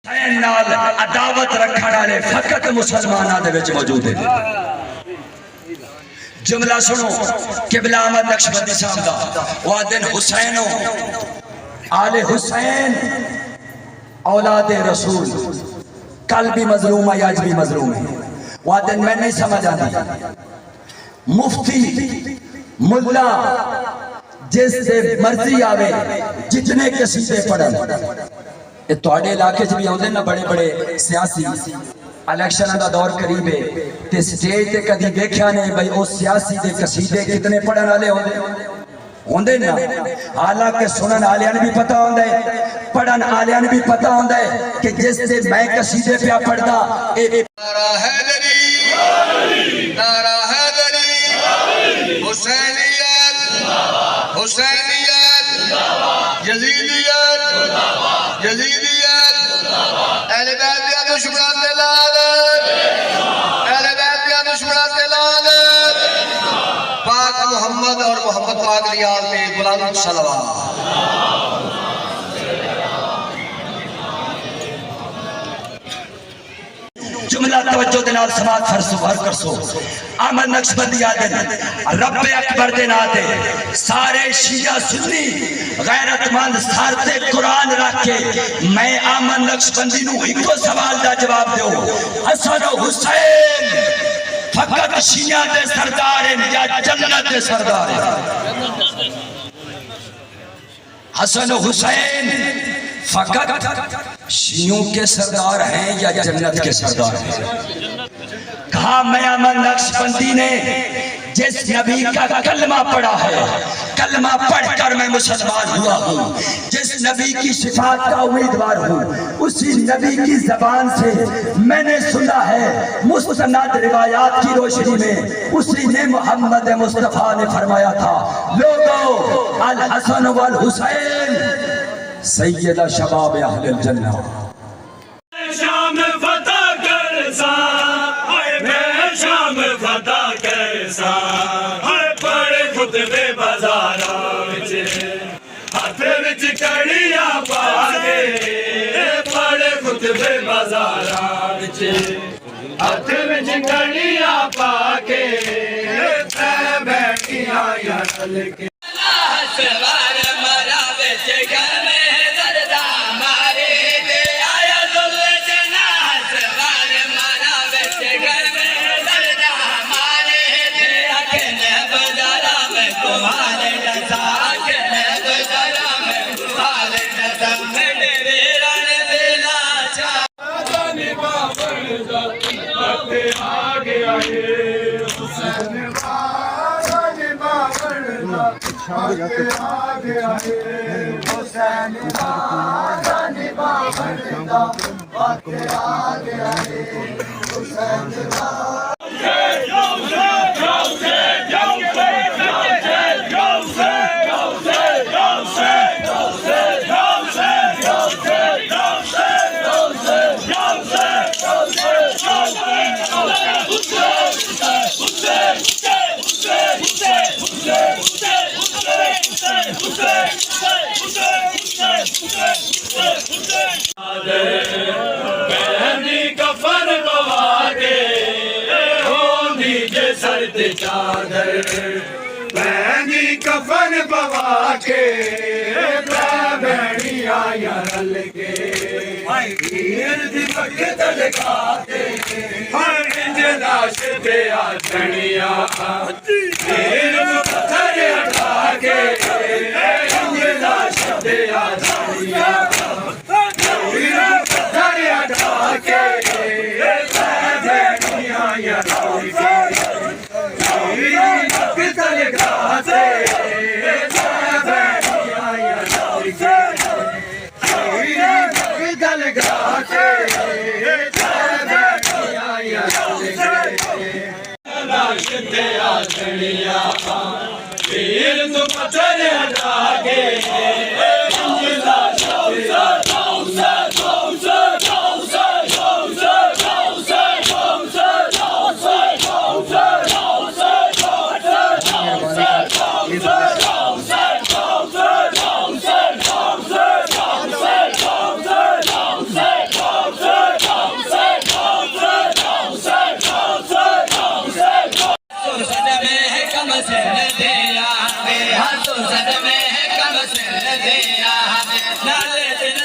नाल अदावत रखने वाले फकत मुसलमाना दे विच मौजूद है। जुमला सुनो किबला अहमद नक्शबंदी साहब दा वह दिन हुसैनो आले हुसैन औलाद रसूल कल भी मजलूम है आज भी मजलूम है। वह दिन मैं नहीं समझ आती मुफ्ती मुल्ला जिस मर्जी आवे जितने कसीदे पढ़न थोड़े इलाके च भी आते ना बड़े बड़े सियासी इलेक्शन का दौर करीब है ते स्टेज ते कदी देखा नहीं भाई वो सियासी दे कसीदे कितने पढ़न वाले होंदे ना। हालांकि सुनन वाले भी पता होंदा है पढ़न वाले भी पता होंदा है कि जिस से मैं कसीदे पे पढ़दा नारा हैदरी नारा हैदरी हुसैनियत हुसैनियत यजीदियत यजीदियत अहले बैत या दुश्मनान ते लानत अहले बैत या दुश्मनान ते लानत पाक मोहम्मद और मोहम्मद पाक की आल पे बुलंद सलवात। जुमला तवज्जो दे नाल समाज फरसो भर करसो अहमद नक्शबंदी आदन रब अकबर दे नाते सारे शिया सुन्नी गैरतमंद सर ते कुरान रख के मैं अहमद नक्शबंदी नु इको सवाल दा जवाब दो हसन हुसैन फकत शिया दे सरदार हैं या जन्नत दे सरदार हैं? हसन हुसैन फकत शियों के सरदार हैं या जन्नत के सरदार हैं? कहा मैं अहमद नक्शबंदी ने जिस नबी का कलमा पढ़ा है कलमा पढ़कर मैं मुसलमान हुआ हूँ जिस नबी की सिफात का उम्मीदवार हूँ उसी नबी की जबान से मैंने सुना है मुस्तनद रिवायात की रोशनी में उसी ने मोहम्मद मुस्तफा ने फरमाया था लोगो अल हसन वल हुसैन सैयदा शबाब अहल जन्ना। शाम फता कर सा हाय मैं शाम फता कर सा हाय बड़े खुतबे बाजारां विच हाथ विच कड़ियां पा के बड़े खुतबे बाजारां विच हाथ विच कड़ियां पा के बैठियां यार के कफन पवा के होंदी जे सर्द चादर महंगी कफन पवा के बैठिया रल के तड़काते हर लाश पे आ धनिया पत्थर हटा के लाश पे आ धनिया वीर तो पत्थर हटा के सद में कम से दिया नाले दिन